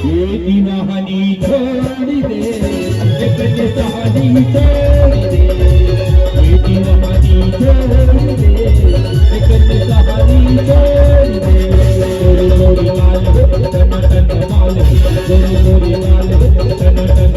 ये दीवानी छोड़ दे, एक कहानी छोड़ दे, ये दीवानी छोड़ दे, एक कहानी छोड़ दे। गोरी लाल टन टन माल, गोरी लाल टन टन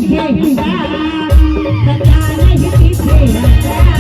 पीछे हटा सदा नहीं पीछे हटा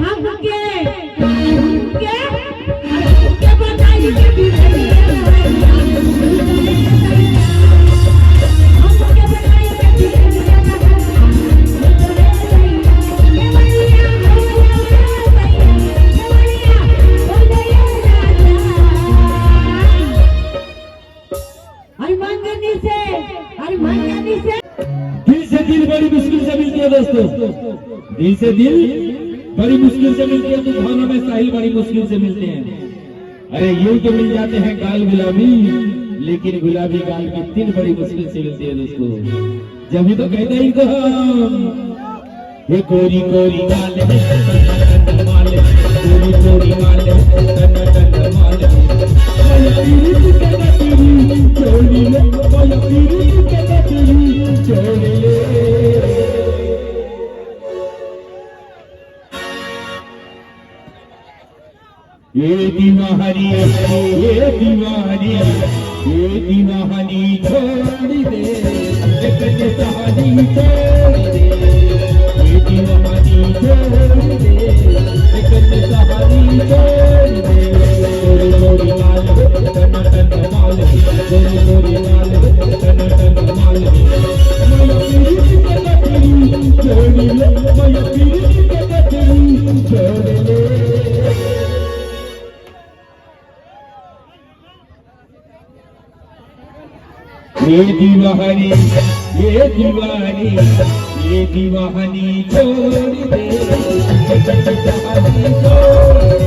हमके बताई के बिरैया हमके बताई के दिल से दिल बड़ी मुश्किल से मिलती है दोस्तों, दिल से दिल बड़ी मुश्किल से मिलती है, तो भावना में साहिल बड़ी मुश्किल से मिलते हैं। अरे यूं तो मिल जाते हैं गाल गुलाबी, लेकिन गुलाबी गाल की तिल बड़ी मुश्किल से मिलती है दोस्तों। जब भी तो कहते हैं इनको हम, ये कोरी कोरी गाल है टन माल, कोरी कोरी गाल है टन माल, माया पीरी के तेरी चोरी ले, माया पीरी के तेरी चोरी ले। ये दीवानी ये दीवानी ये दीवानी छोड़ दे, एक कहानी छोड़ दे, ये दीवानी छोड़ दे, एक कहानी छोड़ दे। गोरी गोरी लाल टन टन माल, गोरी गोरी लाल टन टन माल, माया पीरी के तेरी छोड़ ले, माया पीरी के तेरी छोड़ ले। ये दीवानी ये दीवानी ये दीवानी छोड़ दे, एक कहानी छोड़ दे,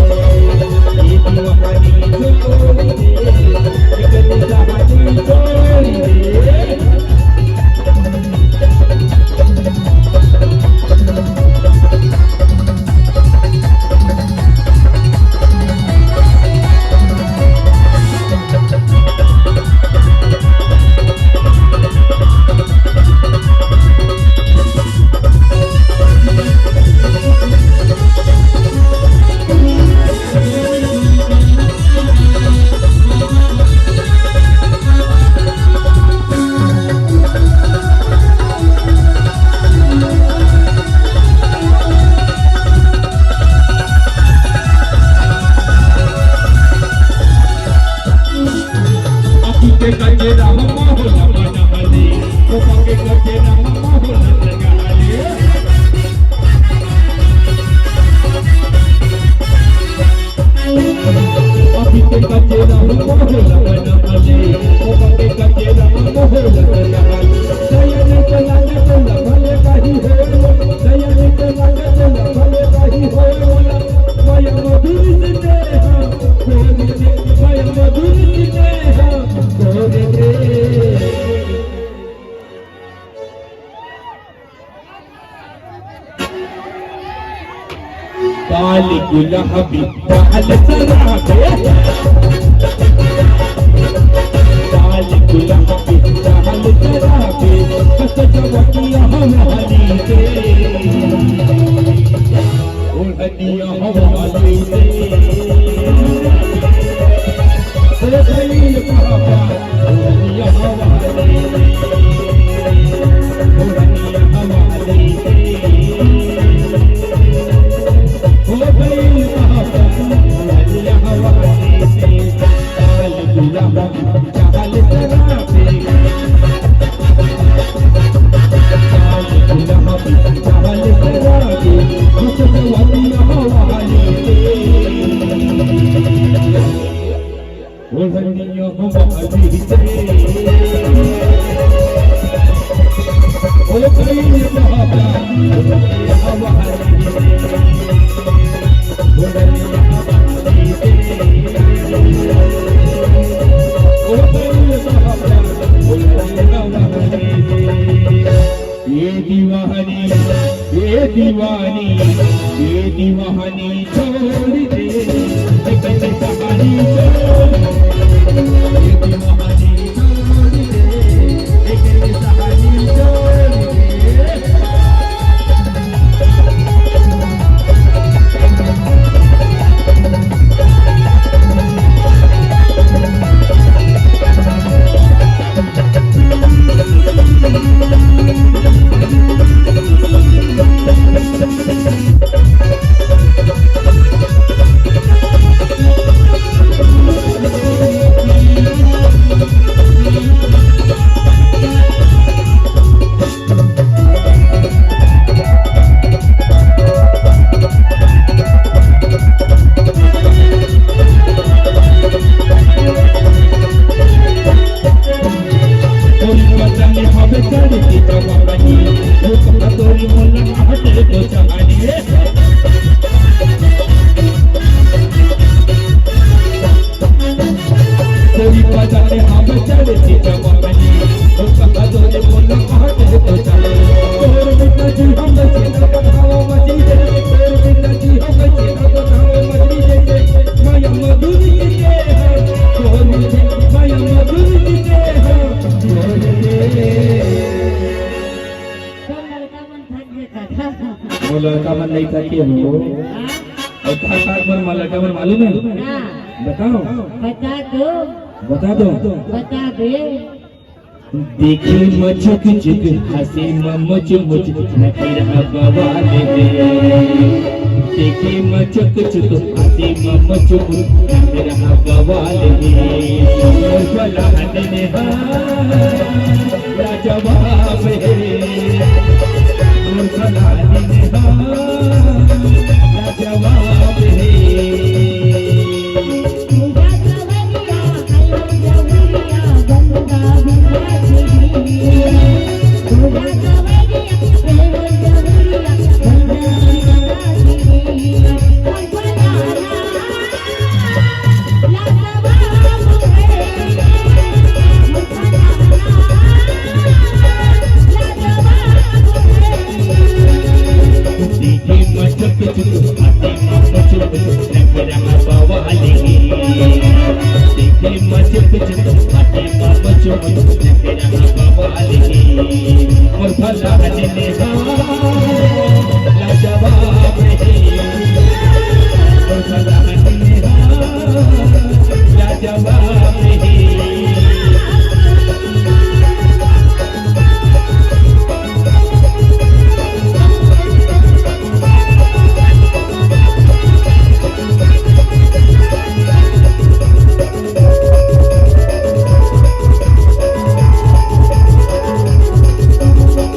ये दीवानी छोड़ दे, एक कहानी छोड़ दे। काली गुलाबी काल सराबे, काली गुलाबी काल सराबे, कस जवनिया हमारी से, ओढ़निया हमारी से, ओ खलील बाबा ओढ़निया हमारी से, ओढ़निया हमारी से। ये दीवानी ये दीवानी छोड़ दे, एक कहानी छोड़ दे, ये दीवानी छोड़ दे, एक कहानी छोड़ दे। के हो हाँ और खाट पर लड़का पर मालूम है? हाँ बताओ बता दो बता दो। बता दे देखी मचक चिक हंसी मच मुच न तेरा बवाल दे। देखी मचक चिक हंसी मच मुच न तेरा बवाल दे। और भला ने जवाब है और भला ने जवाब है। पूजा कवरिया अलग जवरिया गंगा बिना पूजा कवरिया अलग जवरिया गंगा और भला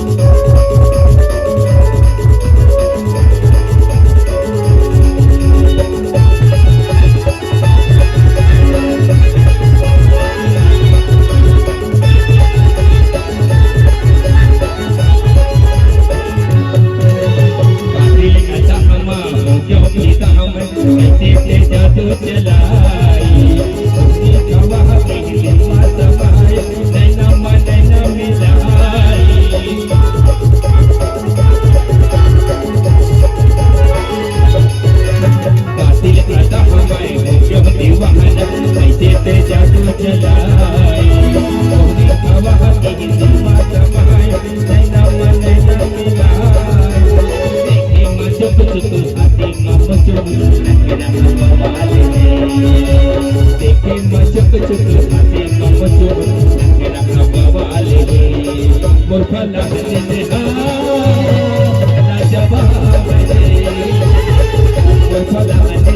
ने जवाब है और भला ने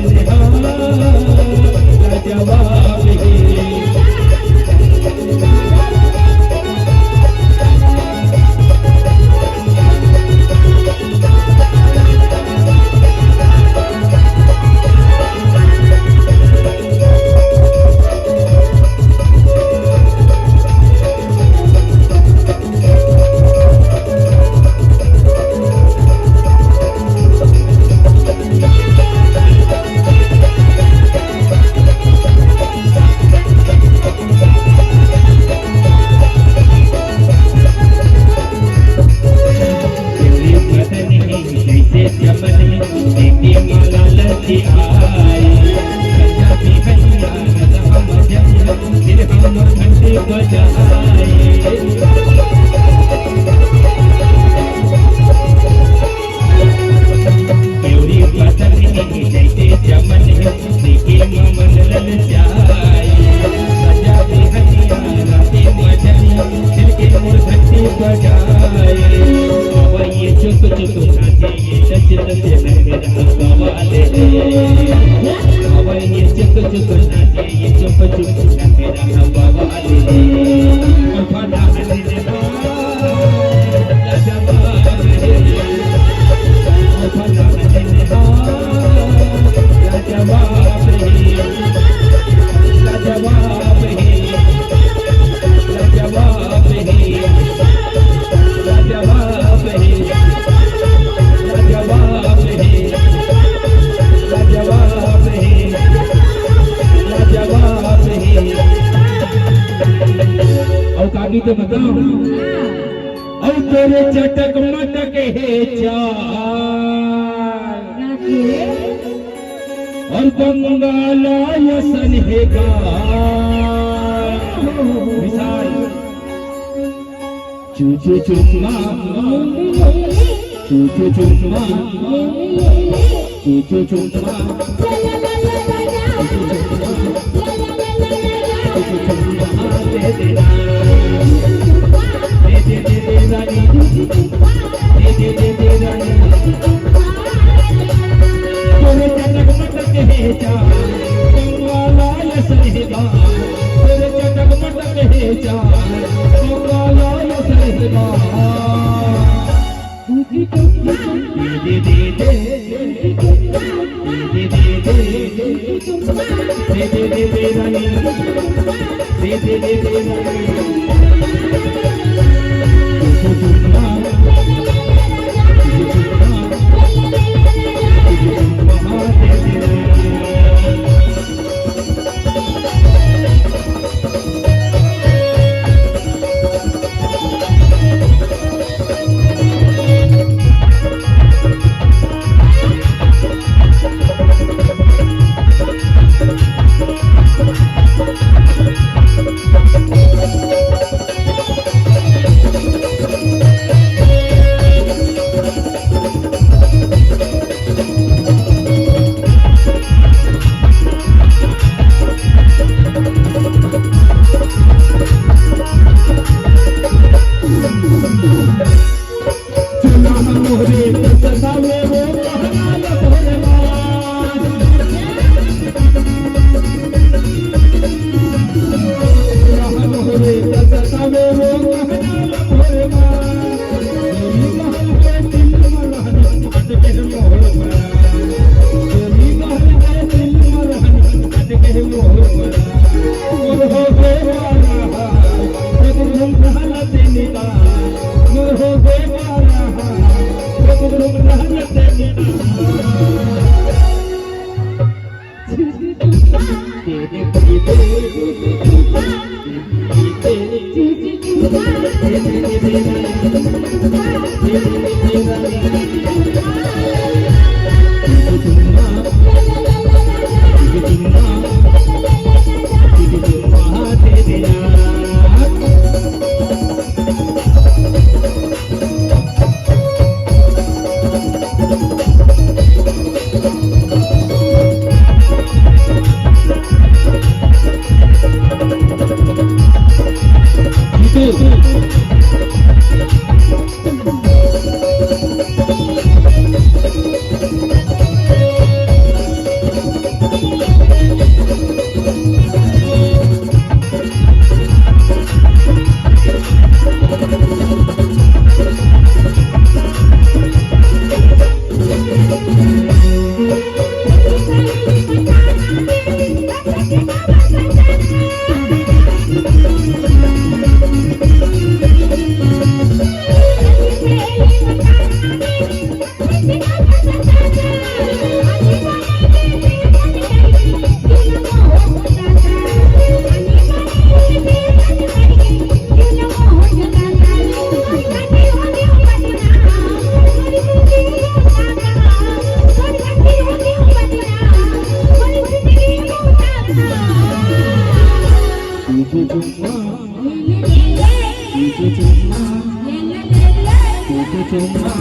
जवाब है। आगे तो बताओ। और तेरे चटक मटक है चाल और बंगाला यसन है मिसाल चूचू चुम्मा चूचू चुम्मा चूचू चुम्मा दे देना दे दे दे दे रानी दे दे दे दे रानी तोरे चटक मटक है जा कंगाला यसरेगा तोरे चटक मटक है जा कंगाला यसरेगा दे दे दे दे दे दे दे दे दे दे रानी दे दे दे दे रानी चुम्मा चुम्मा दे देना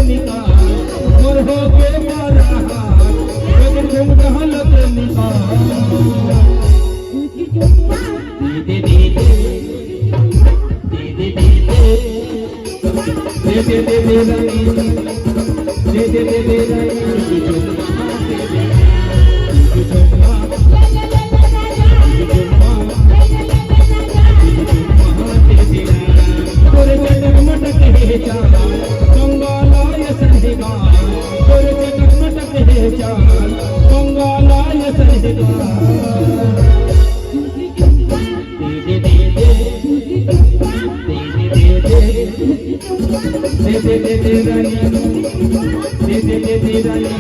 निकाल मोर हो के मारा हाथ लेकिन तुम कहलत निकाल दे दे दे दे दे दे दे दे रानी दे दे दे दे रानी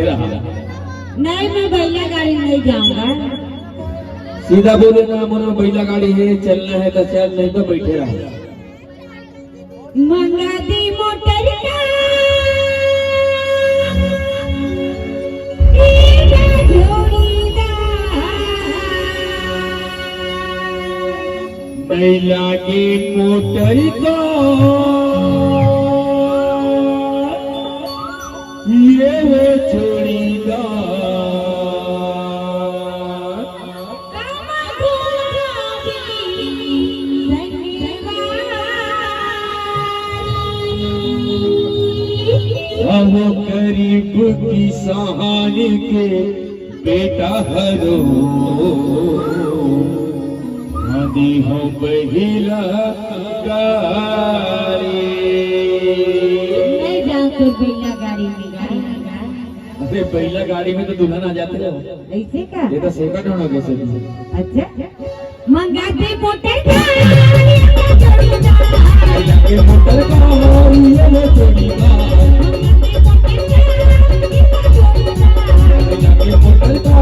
नहीं, मैं बैला गाड़ी नहीं जाऊंगा। सीधा बोले ना मोनो बैला गाड़ी है, चलना है तो चल, नहीं तो बैठे रहो। मंगा दी मोटर का बैला की मोटर को ये वो छोड़ीदा हम गरीब किसान के बेटा हरो नदी हो बहिला गाड़ी नहीं जाऊँ तो बैला गाड़ी में जा। अरे बैला गाड़ी में तो दुल्हन आ जाते हो, ऐसे का? ये तो सेकंड होना कैसे? अच्छा, मंगा दे मोटर का ये मोटर का ये वो छोड़ीदा ये मोटर का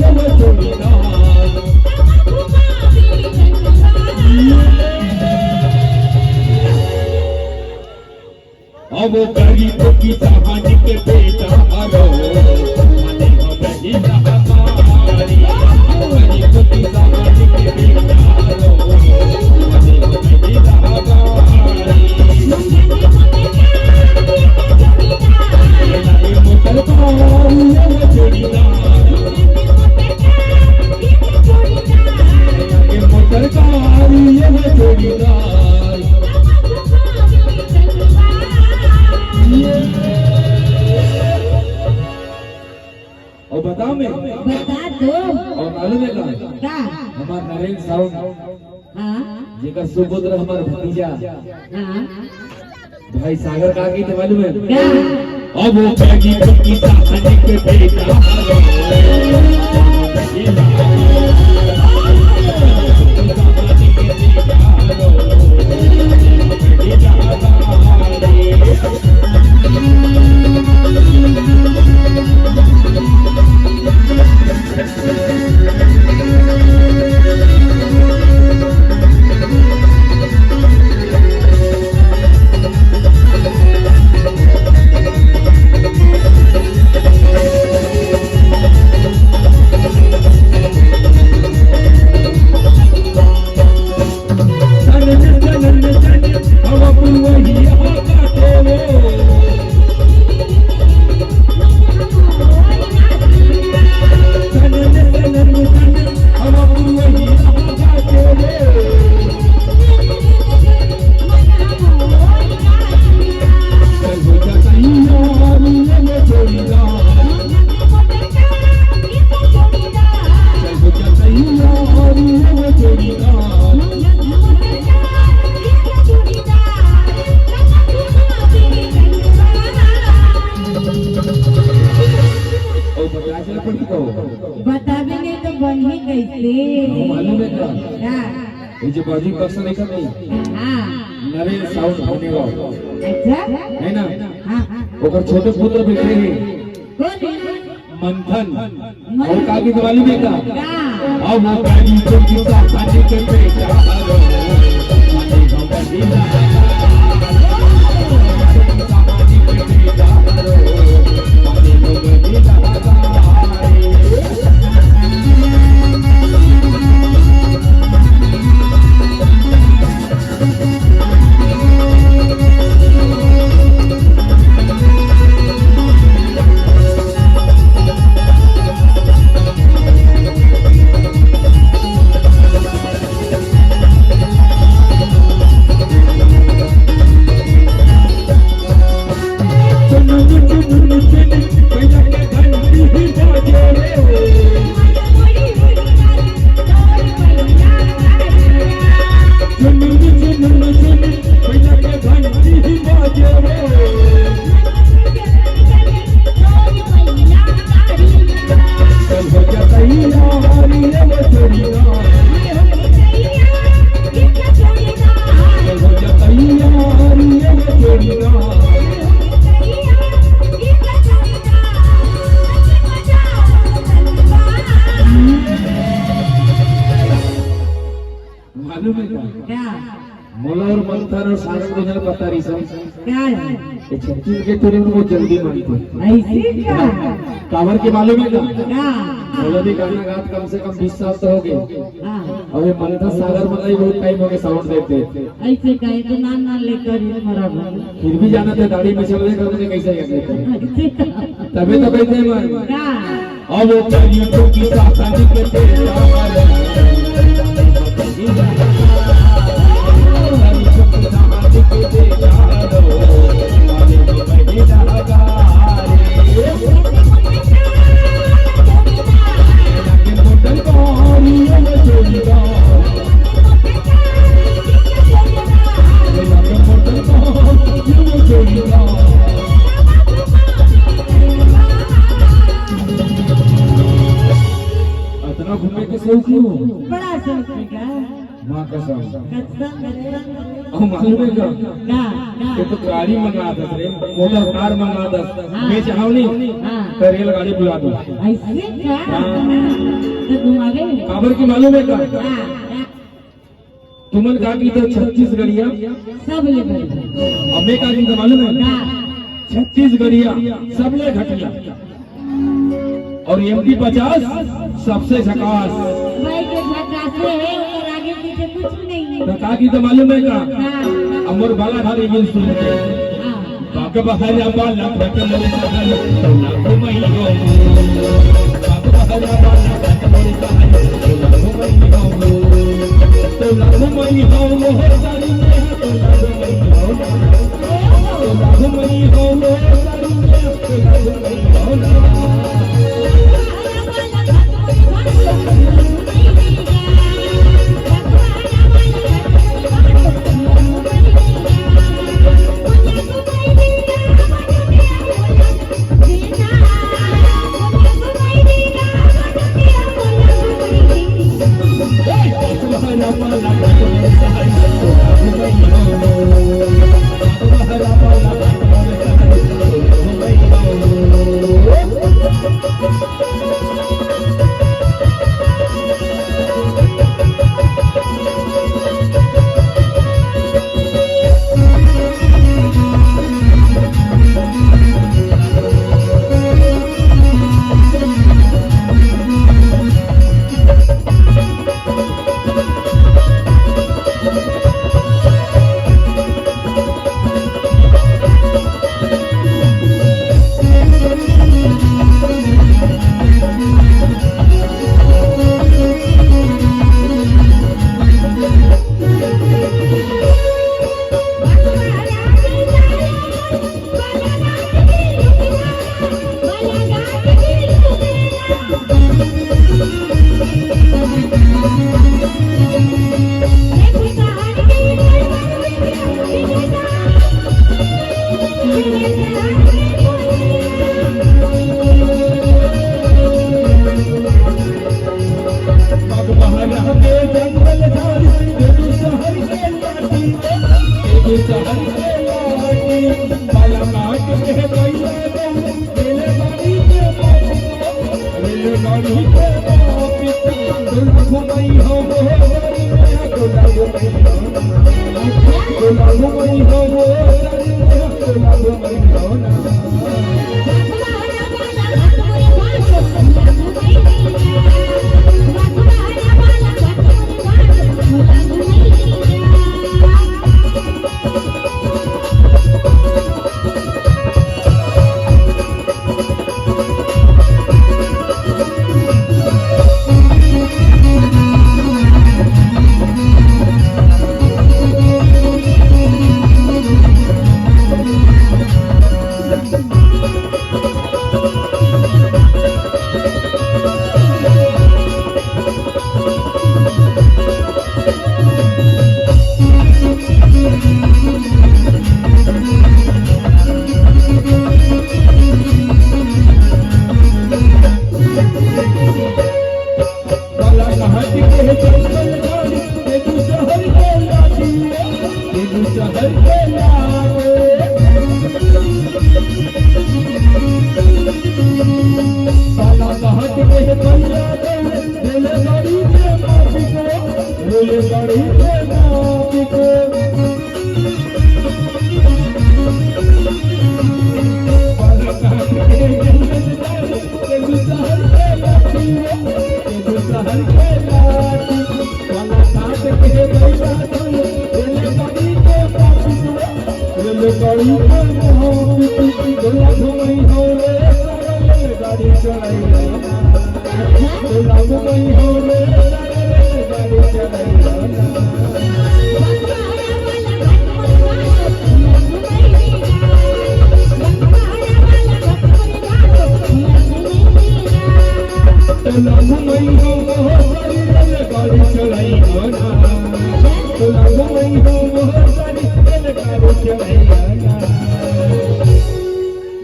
ये वो छोड़ीदा अब गरीब की कहानी के बेटा हरो मने हो बहिला हमारी गरीब की कहानी के बेटा हरो मने हो बहिला हमारी ये मोटर का ये वो छोड़ीदा ये मोटर का ये वो छोड़ीदा और बताओ मैं बता दो। और मालूम है का? हमार नरेंद्र साउंड हाँ जेकर सुपुत्र हमार भतीजा हाँ भाई सागर का की थे मालूम है? क्या? अब वो पैगी पक्की साहनी के बेटा बतावेंगे तो बनी कैसे? मालूम है क्या? क्या? ये जो बाजी बक्सा देखा नहीं हाँ नरेंद्र साउंड होने वाला अच्छा है ना? हाँ हाँ ओकर छोटे पुत्र बैठे हैं कौन है मंथन और काकी दिवाली में का का अब वो गाड़ी को किसा खाने के बेटा हरो खाने को बदीना खाने के बेटा हरो खाने को बदीना मोला और मंथन और सागर को जरा पता रही सब क्या है ये छत्तीस के तेरे को जल्दी मानते ऐसे क्या कावर के मालूम है क्या क्या बोलो भी गाना गात कम से कम 20 साल तो हो गए हाँ और ये मंथन सागर मतलब बहुत टाइम हो गया साउंड देते ऐसे कहे तो नान नान लेकर ही मरा बन फिर भी जाना था दाढ़ी में चल रहे करने कैसे कर लेते तभी तो कहते हैं मन क्या अब वो चाहिए तो की साथी के तेरे घूमने के शौक हूँ बड़ा शौक है क्या माँ कसम कसम मालूम है क्या क्या ये तो गाड़ी मंगा दस रे मोटर कार मंगा दस मैं चाहूँ नहीं हाँ तो रेलगाड़ी बुला दो ऐसे क्या तो घुमा गए काबर की मालूम है क्या हाँ तुमन का की तो 36 गड़िया सब ले गए हमें का की तो मालूम है क्या 36 गड़िया सब ले घटिया और MP 50 सबसे झकास भाई के झकासे है और आगे पीछे कुछ नहीं है तो का की तो मालूम है क्या हाँ अमर बाला धारी गिल सुनते हाँ बाग बहरा बाला भट मोरे सहल तो लाख मई हो बाग बहरा बाला भट मोरे सहल तो लाख मई हो तो लाख मई हो मोहर सारी में तो लाख मई हो तो लाख मई हो मोहर सारी में तो लाख मई हो गाड़ी के पिता दुल्हा घुमई हो वो गाड़ी में दुल्हा घुमई हो दुल्हा घुमई हो वो गाड़ी में दुल्हा घुमई हो ना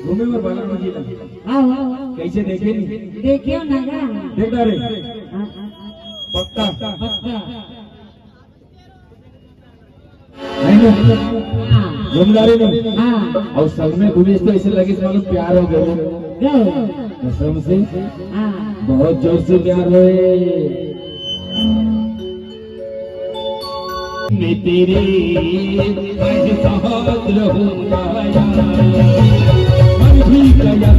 घूमे में बाला मंजिल कैसे देखे नहीं देखियो ना देखता रे पक्का नहीं घूमदारी नहीं और सब में घूमे तो ऐसे लगे मालूम प्यार हो गया कसम से बहुत जोर से प्यार हुए मैं तेरे साथ रहूंगा मन भी गया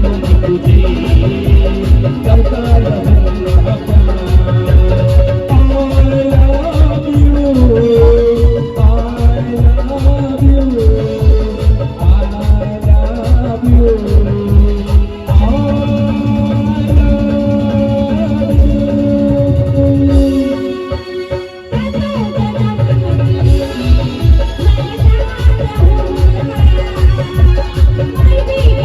तुझे करता रहूंगा I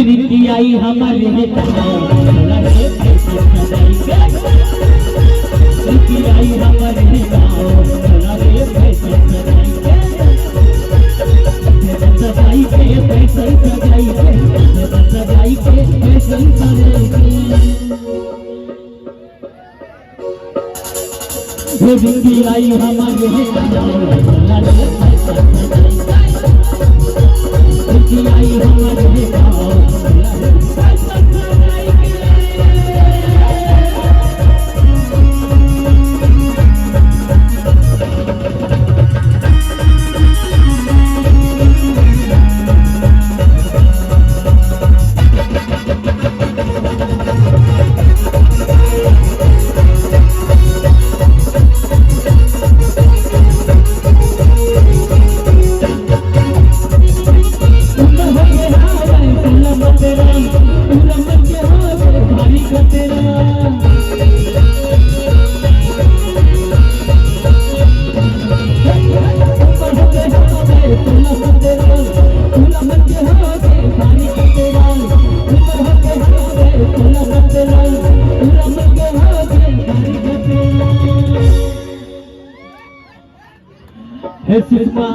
रिंकी आई हमारे रिंकी आई हमारे सजाई के फैशन सजाई के सजाई के फैशन सजाई के रिंकी आई हमारे रिंकी आई हमारे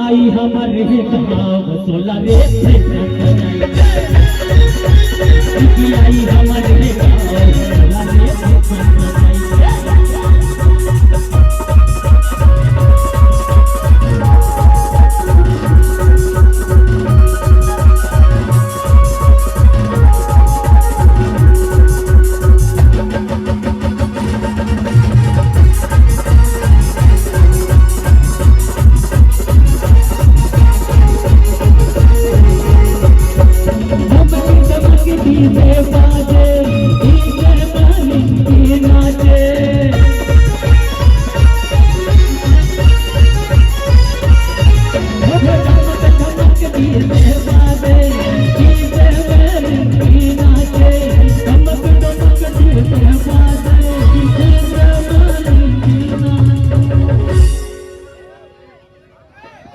आई हमारे गाँव सोला रे आई हमारे गाँव सोला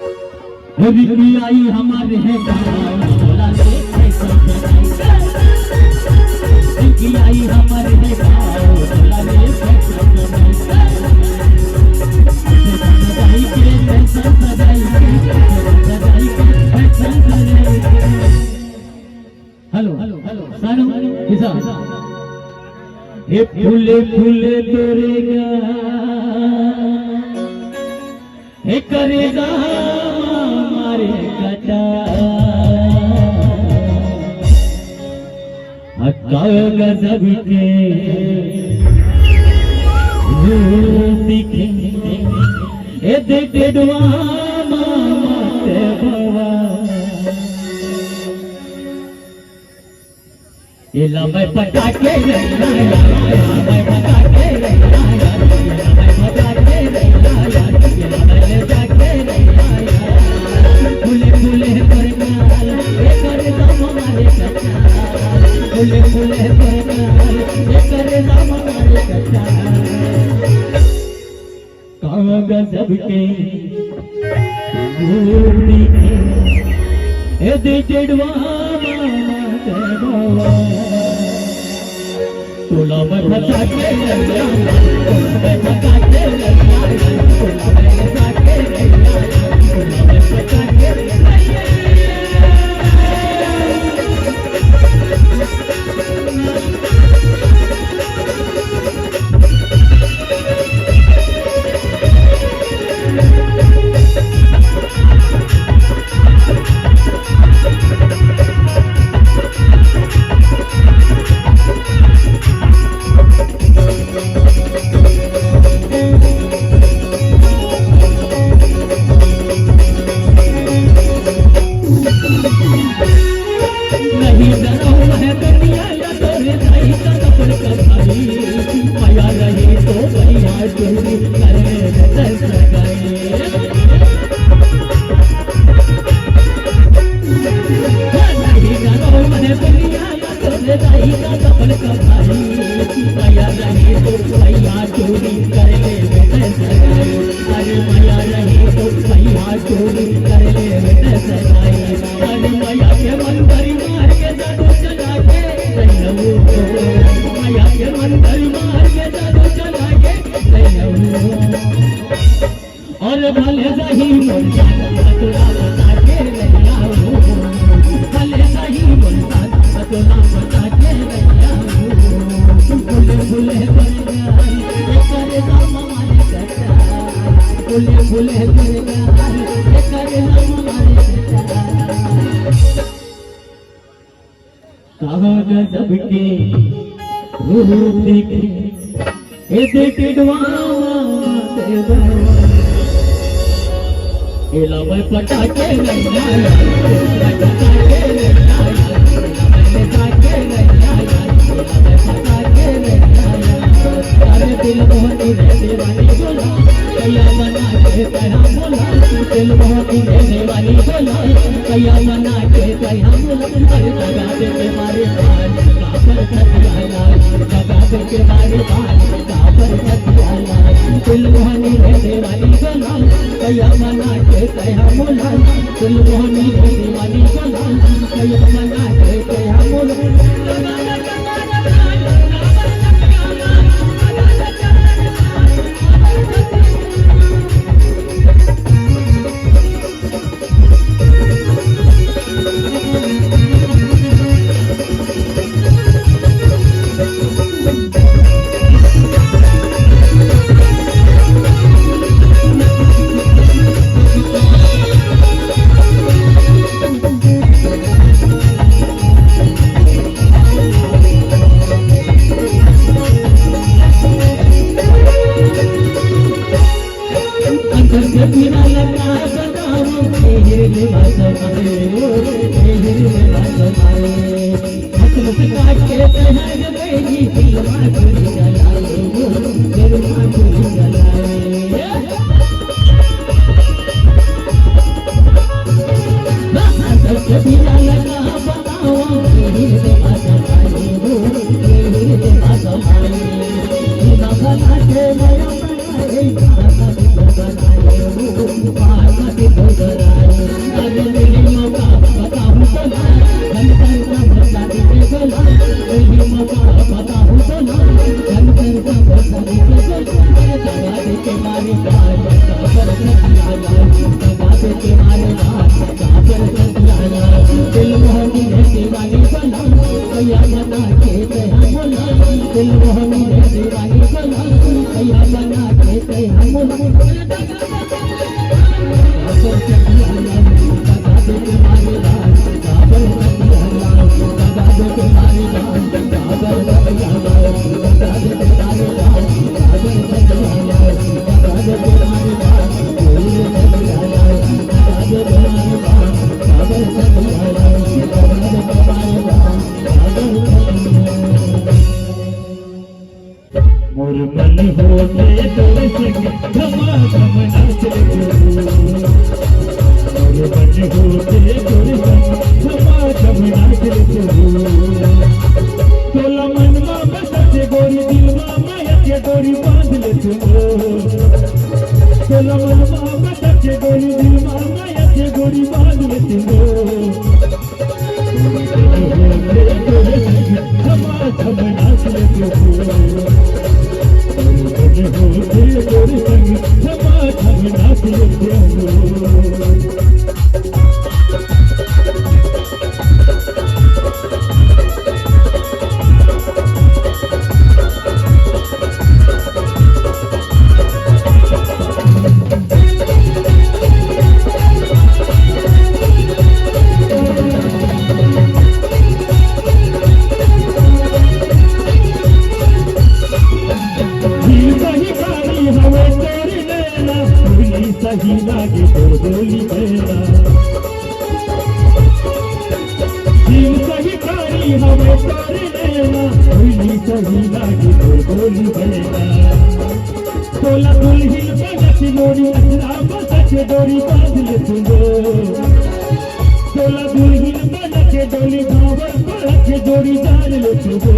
रिंकी आई हमारे गाँव सोला रे रिंकी आई हमारे गाँव सोला रे सजाई के फैशन सजाई के हेलो हेलो सानू किसा हे फूले फूले तोरेगा हे करेगा हमारे कटा गजब के दिखे ए देखे दुआ माते भवा इला मैं पटाके मैं पटाके फूले फूले परनाल करे दाम हमारे कच्चा फूले फूले परनाल करे दाम हमारे कच्चा गजब के दिखे ए देडवा तोला मैं पटाके मैं पटाके चोरी कर ले बेटे सगाई नहीं करो मने दुनिया तोरे दाई का सपन का भाई माया रही तो भैया चोरी कर ले बेटे सगाई अरे माया रही तो भैया चोरी कर ले बेटे सगाई अरे माया के मन परिवार के जादू चला के रहू माया के मन परिवार के जादू चला के रहू और भले सही मुल्ला तुला बता के रहिया भले सही मुल्ला तुला बता के रहिया फुले फुले बरगाई करे दाम मारे कच्चा फुले फुले बरगाई करे दाम मारे कच्चा कहाँ गजब के रूप देखे ऐसे टिडवाना देवा इलावे पटाके नहीं आया पटाके नहीं आया पटाके नहीं आया पटाके नहीं आया अरे दिल बहुत दीवानी बोला कैया बना के तेरा बोला दिल बहुत दीवानी बोला कैया बना के तेरा बोला अरे लगा दे के मारे बाल कापर सतियाला लगा दे के मारे बाल कापर सतियाला दिल बहुत दीवानी बोला कैया बना के तेरा बोला दिल बहुत दीवानी बोला कैया बना के तेरा बोला मोर मन होते तोरे संग धमा धम नाच रे मोर मन होते तोरे संग धमा धम नाच रे तोला मन मा बसते गोरी दिल मा माया के गोरी बांध ले तोला मन मा बसते गोरी दिल मा माया के गोरी बांध ले तोरे संग धमा धम नाच रे सही लागे तो बोली मेरा दिल सही कारी हमें कर लेना बोली सही लागे तो बोली मेरा तोला दुल्हिन बनत मोरी अचरा बसत डोरी बांधल तुझो तोला दुल्हिन बनत डोली भावर बरत डोरी बांधल तुझो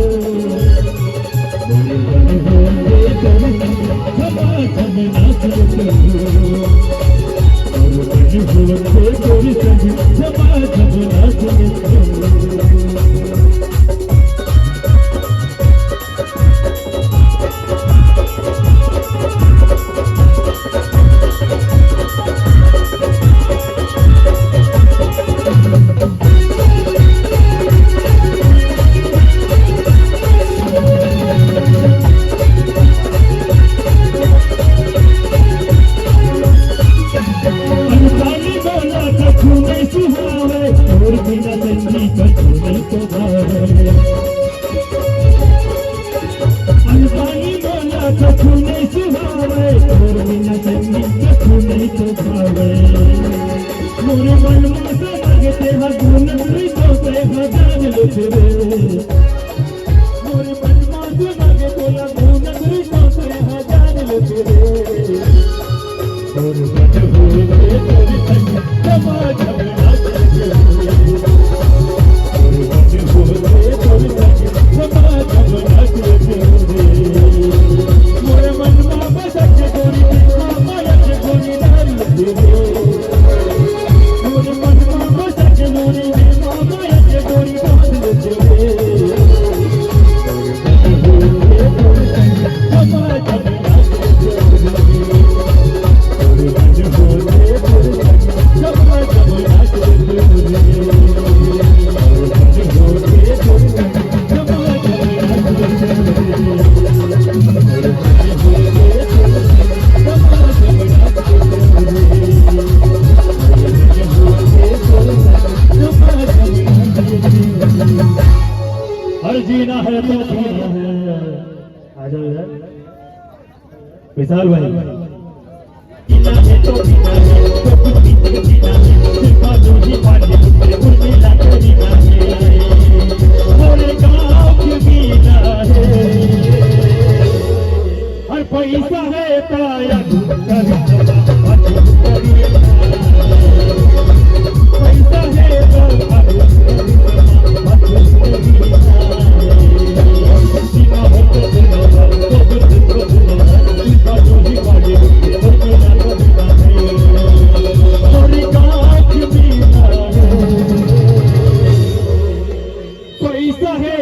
विशाल भाई हर पैसा है ताया पैसा है पैसा है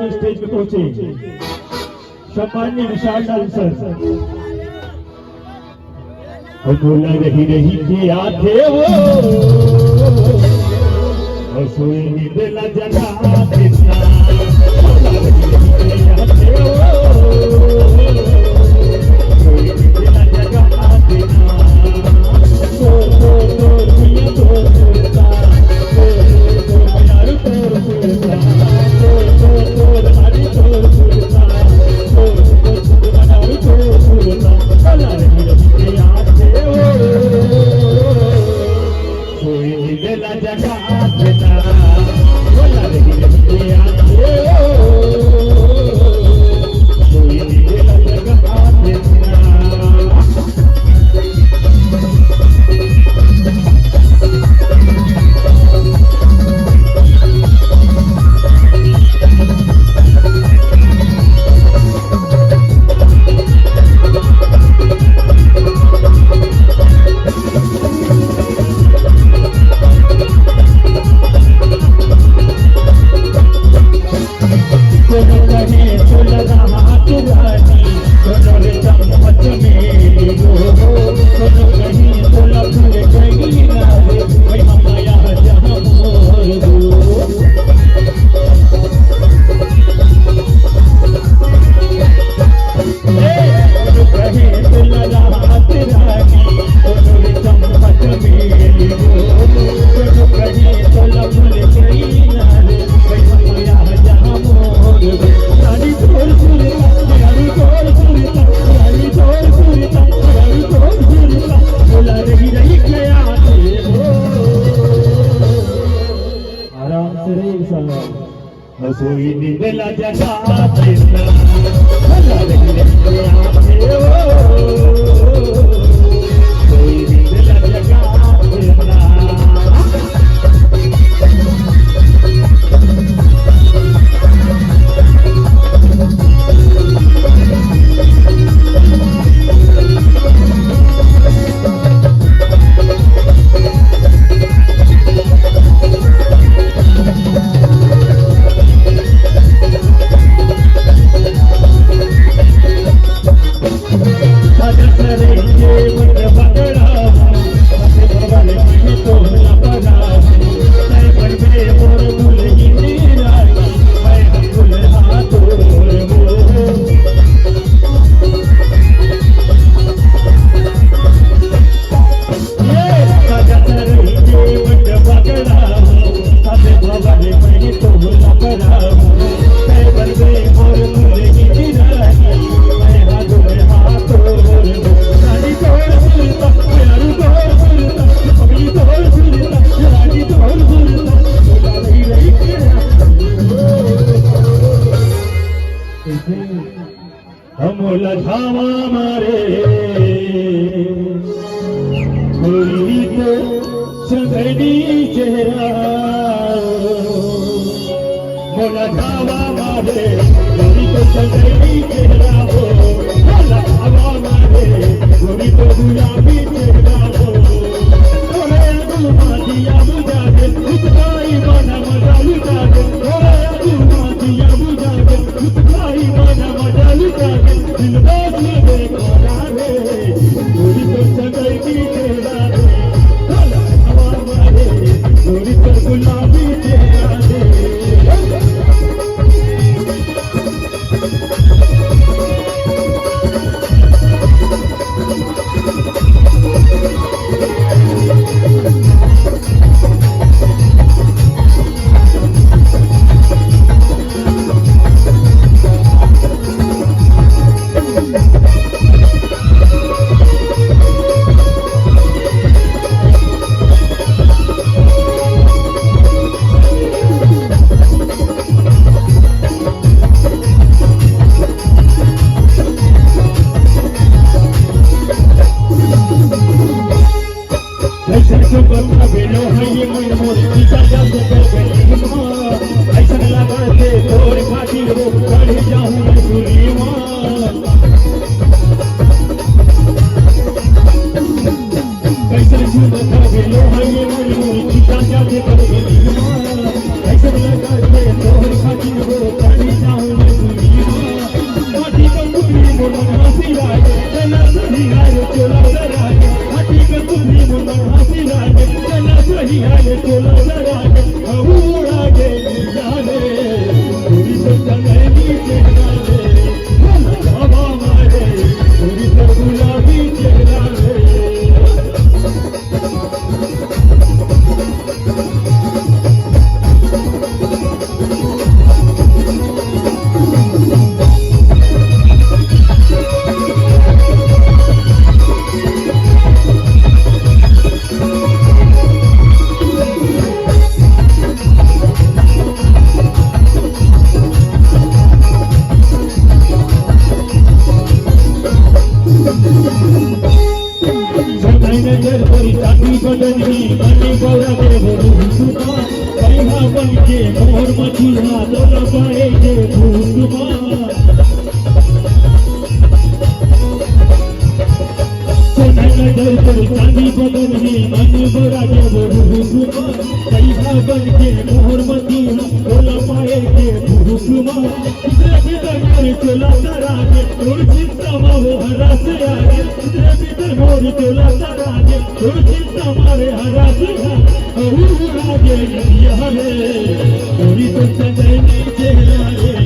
जी स्टेज पे पहुंचे। सम्मान्य विशाल डांसर बोला रही रही के आते वो सोए निदला जगा देना बोला रही रही के आते वो सोए निदला जगा देना दुनिया तो यार सोई निदला जगा देना भला रही रही आते वो सोई निदला जगा देना हमला धावा मारे गोरी तो संगड़ी चेहरा मोला धावा मारे गोरी तो संगड़ी चेहरा हो मोला धावा मारे गोरी तो गुलाबी चेहरा हो ओरे गुमा दिया बुझा दे उतराई बना मजा लुटा दे ओरे गुमा दिया बुझा दे उतराई बना मजा लुटा दे दिल बात में देखा रे गोरी तो संगड़ी चेहरा रे मोला धावा मारे गोरी तो गुलाबी चेहरा रे चोला दरागे हाथी का तुझी मुन्ना हाथी रागे चला सही आगे चोला दरागे अब उड़ागे जाने पूरी तो चलेगी चेहरा रे हवा मारे पूरी तो गुलाबी चेहरा रे नजर कोई साथी बदनी बने गौरा के भूसुमा पैहा बन के मोर मछुआ दोला पाए के भूसुमा नजर कोई साथी बदनी बने गौरा के भूसुमा पैहा बन के मोर मछुआ दोला पाए के भूसुमा भीतर चोला सरागे तोर चिंता माहो हरा से आगे भीतर मोर चोला सरागे तोर चिंता मारे हरा से आगे ये हरे तोरी तो सदैव चेहरा रे